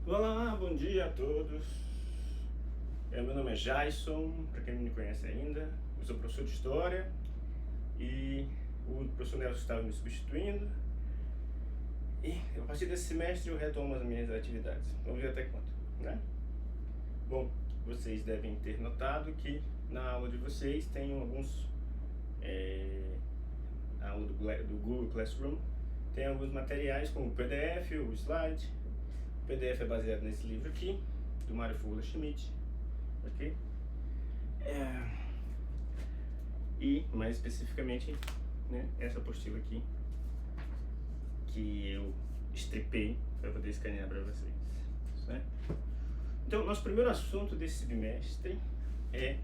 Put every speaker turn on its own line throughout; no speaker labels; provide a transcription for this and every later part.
Olá, bom dia a todos. Meu nome é Jason, para quem não me conhece ainda. Eu sou professor de História e o professor Nelson estava me substituindo. E a partir desse semestre eu retomo as minhas atividades. Vamos ver até quando, né? Bom, vocês devem ter notado que na aula de vocês tem alguns... na aula do Google Classroom tem alguns materiais como o PDF, o slide. O PDF é baseado nesse livro aqui, do Mário Furla Schmidt, ok? E, mais especificamente, né, essa apostila aqui, que eu estripei para poder escanear para vocês, certo? Então, nosso primeiro assunto desse bimestre é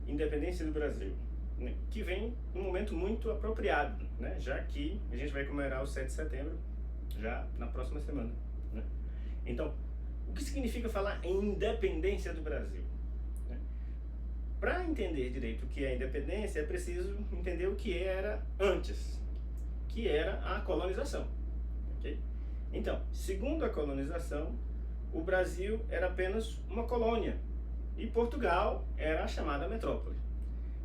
independência do Brasil, né, que vem num momento muito apropriado, né, já que a gente vai comemorar o 7 de setembro já na próxima semana, né? Então, o que significa falar em independência do Brasil? Para entender direito o que é independência, é preciso entender o que era antes, que era a colonização. Okay? Então, segundo a colonização, o Brasil era apenas uma colônia e Portugal era a chamada metrópole.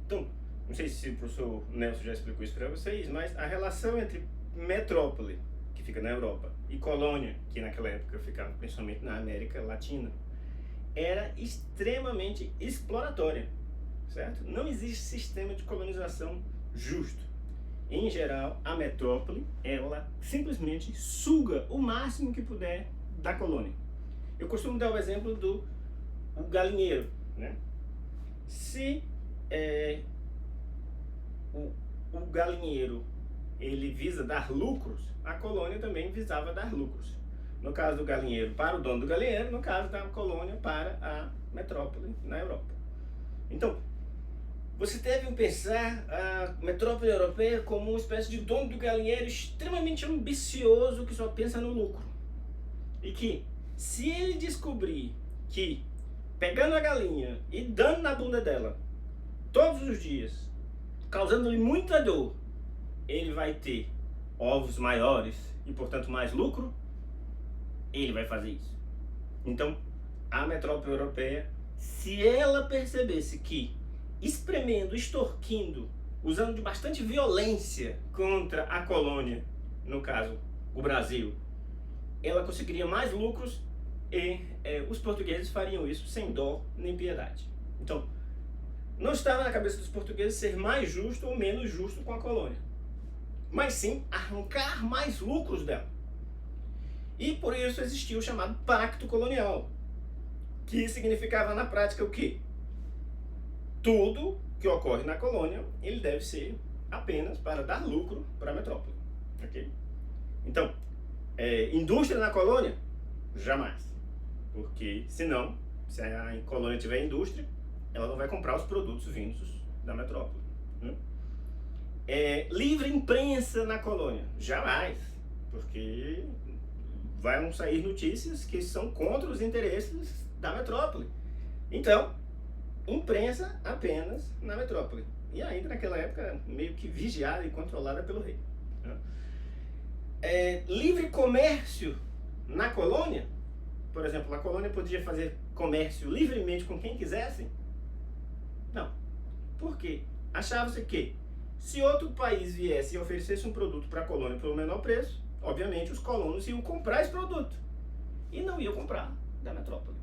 Então, não sei se o professor Nelson já explicou isso para vocês, mas a relação entre metrópole, que fica na Europa, e colônia, que naquela época ficava principalmente na América Latina, era extremamente exploratória, certo? Não existe sistema de colonização justo. Em geral, a metrópole, ela simplesmente suga o máximo que puder da colônia. Eu costumo dar o exemplo do galinheiro, né? Se o galinheiro ele visa dar lucros, a colônia também visava dar lucros. No caso do galinheiro para o dono do galinheiro, no caso da colônia para a metrópole na Europa. Então, você deve pensar a metrópole europeia como uma espécie de dono do galinheiro extremamente ambicioso que só pensa no lucro. E que, se ele descobrir que pegando a galinha e dando na bunda dela todos os dias, causando-lhe muita dor, ele vai ter ovos maiores e, portanto, mais lucro, ele vai fazer isso. Então, a metrópole europeia, se ela percebesse que espremendo, extorquindo, usando de bastante violência contra a colônia, no caso, o Brasil, ela conseguiria mais lucros e os portugueses fariam isso sem dó nem piedade. Então, não estava na cabeça dos portugueses ser mais justo ou menos justo com a colônia, mas sim arrancar mais lucros dela. E por isso existia o chamado Pacto Colonial, que significava na prática o quê? Tudo que ocorre na colônia, ele deve ser apenas para dar lucro para a metrópole. Okay? Então, indústria na colônia? Jamais. Porque senão, se a colônia tiver indústria, ela não vai comprar os produtos vindos da metrópole. Livre imprensa na colônia? Jamais. Porque vão sair notícias que são contra os interesses da metrópole. Então, imprensa apenas na metrópole. E ainda naquela época, meio que vigiada e controlada pelo rei. Livre comércio na colônia? Por exemplo, a colônia podia fazer comércio livremente com quem quisesse? Não. Por quê? Achava-se que, se outro país viesse e oferecesse um produto para a colônia pelo menor preço, obviamente os colonos iam comprar esse produto e não iam comprar da metrópole.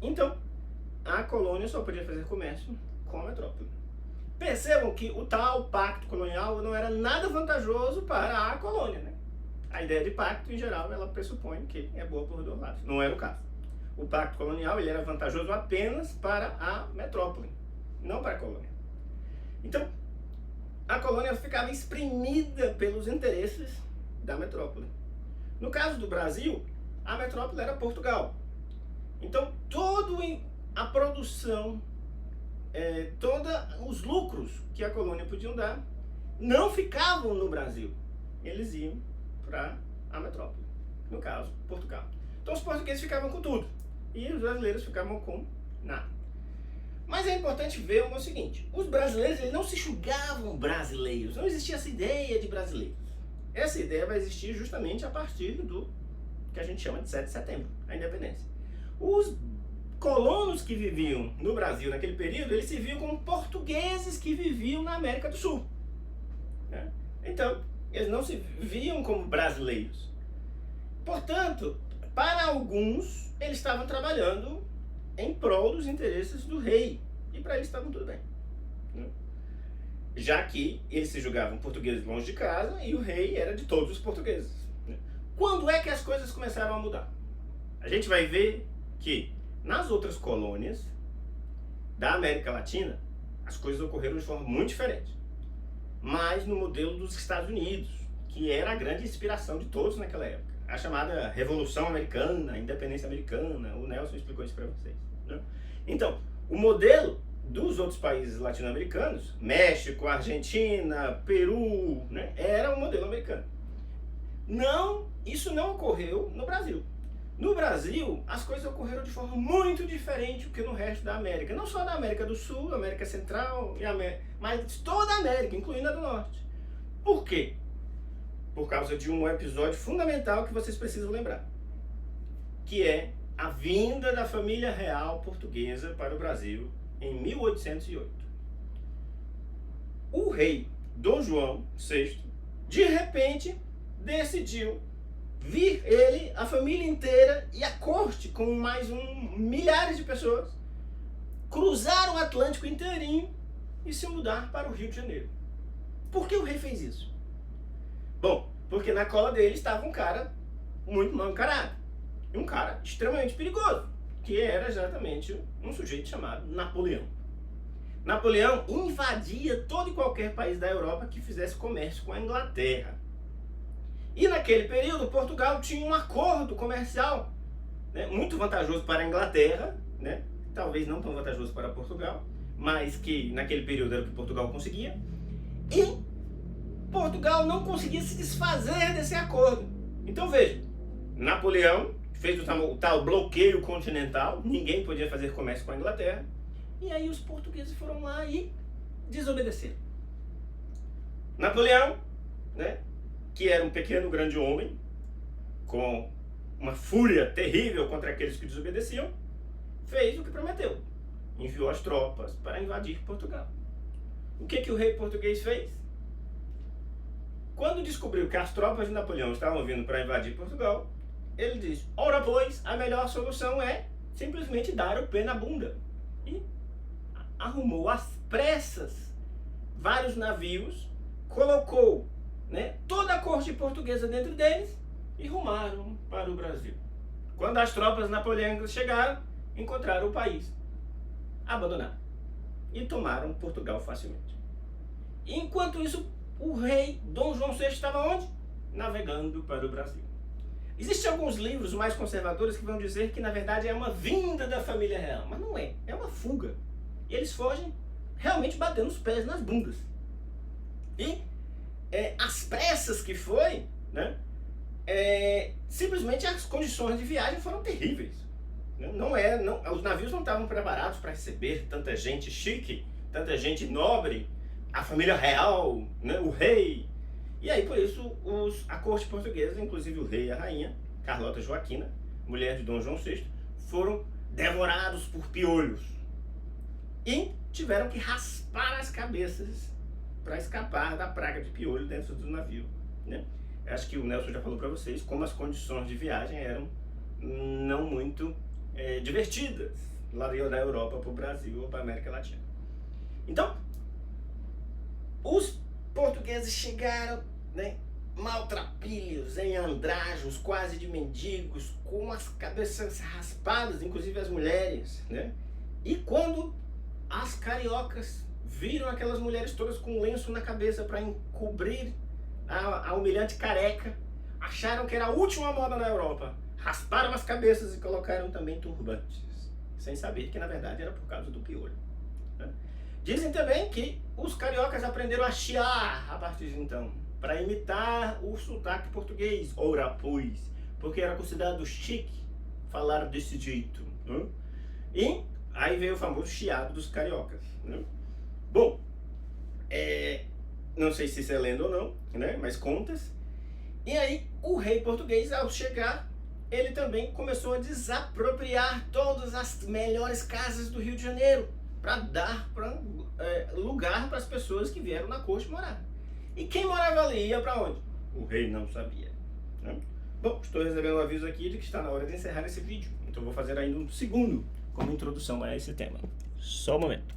Então, a colônia só podia fazer comércio com a metrópole. Percebam que o tal pacto colonial não era nada vantajoso para a colônia, né? A ideia de pacto, em geral, ela pressupõe que é boa por dois lados. Não era o caso. O pacto colonial ele era vantajoso apenas para a metrópole, não para a colônia. Então, a colônia ficava exprimida pelos interesses da metrópole. No caso do Brasil, a metrópole era Portugal. Então, toda a produção, todos os lucros que a colônia podia dar, não ficavam no Brasil. Eles iam para a metrópole, no caso, Portugal. Então, os portugueses ficavam com tudo e os brasileiros ficavam com nada. Mas é importante ver o seguinte: os brasileiros eles não se julgavam brasileiros, não existia essa ideia de brasileiros. Essa ideia vai existir justamente a partir do que a gente chama de 7 de setembro, a independência. Os colonos que viviam no Brasil naquele período, eles se viam como portugueses que viviam na América do Sul. Né? Então, eles não se viam como brasileiros. Portanto, para alguns, eles estavam trabalhando em prol dos interesses do rei. E para eles estavam tudo bem. Né? Já que eles se julgavam portugueses longe de casa e o rei era de todos os portugueses. Né? Quando é que as coisas começaram a mudar? A gente vai ver que nas outras colônias da América Latina, as coisas ocorreram de forma muito diferente. Mas no modelo dos Estados Unidos, que era a grande inspiração de todos naquela época. A chamada Revolução Americana, a Independência Americana, o Nelson explicou isso para vocês. Né? Então, o modelo dos outros países latino-americanos, México, Argentina, Peru, né, era o modelo americano. Não, isso não ocorreu no Brasil. No Brasil, as coisas ocorreram de forma muito diferente do que no resto da América. Não só da América do Sul, América Central, mas de toda a América, incluindo a do Norte. Por quê? Por causa de um episódio fundamental que vocês precisam lembrar, que é a vinda da família real portuguesa para o Brasil em 1808. O rei Dom João VI, de repente, decidiu vir ele, a família inteira e a corte com mais milhares de pessoas, cruzar o Atlântico inteirinho e se mudar para o Rio de Janeiro. Por que o rei fez isso? Bom, porque na cola dele estava um cara muito mal encarado. E um cara extremamente perigoso, que era exatamente um sujeito chamado Napoleão. Napoleão invadia todo e qualquer país da Europa que fizesse comércio com a Inglaterra. E naquele período, Portugal tinha um acordo comercial, né, muito vantajoso para a Inglaterra, né, talvez não tão vantajoso para Portugal, mas que naquele período era o que Portugal conseguia. E Portugal não conseguia se desfazer desse acordo. Então veja, Napoleão fez o tal bloqueio continental, ninguém podia fazer comércio com a Inglaterra, e aí os portugueses foram lá e desobedeceram. Napoleão, né, que era um pequeno grande homem, com uma fúria terrível contra aqueles que desobedeciam, fez o que prometeu. Enviou as tropas para invadir Portugal. O que o rei português fez? Quando descobriu que as tropas de Napoleão estavam vindo para invadir Portugal, ele disse: ora pois, a melhor solução é simplesmente dar o pé na bunda. E arrumou às pressas vários navios, colocou, né, toda a corte portuguesa dentro deles e rumaram para o Brasil. Quando as tropas napoleônicas chegaram, encontraram o país abandonado e tomaram Portugal facilmente. Enquanto isso, o rei Dom João VI estava onde? Navegando para o Brasil. Existem alguns livros mais conservadores que vão dizer que na verdade é uma vinda da família real, mas não é, é uma fuga. E eles fogem realmente batendo os pés nas bundas. E as pressas que foi, né, simplesmente as condições de viagem foram terríveis. Os navios não estavam preparados para receber tanta gente chique, tanta gente nobre, a família real, né, o rei. E aí, por isso, a corte portuguesa, inclusive o rei e a rainha, Carlota Joaquina, mulher de Dom João VI, foram devorados por piolhos. E tiveram que raspar as cabeças para escapar da praga de piolho dentro do navio. Né? Acho que o Nelson já falou para vocês como as condições de viagem eram não muito divertidas lá da Europa para o Brasil ou para a América Latina. Então, os portugueses chegaram, né, maltrapilhos, em andrajos, quase de mendigos, com as cabeças raspadas, inclusive as mulheres. Né? E quando as cariocas viram aquelas mulheres todas com um lenço na cabeça para encobrir a humilhante careca, acharam que era a última moda na Europa, rasparam as cabeças e colocaram também turbantes, sem saber que na verdade era por causa do piolho. Né? Dizem também que os cariocas aprenderam a chiar a partir de então, para imitar o sotaque português, ora pois, porque era considerado chique falar desse jeito. Né? E aí veio o famoso chiado dos cariocas. Né? Bom, não sei se isso é lenda ou não, né? Mas contas. E aí o rei português, ao chegar, ele também começou a desapropriar todas as melhores casas do Rio de Janeiro para dar lugar para as pessoas que vieram na corte morar. E quem morava ali ia para onde? O rei não sabia, né? Bom, estou recebendo um aviso aqui de que está na hora de encerrar esse vídeo, então vou fazer ainda um segundo como introdução a esse tema. Só um momento.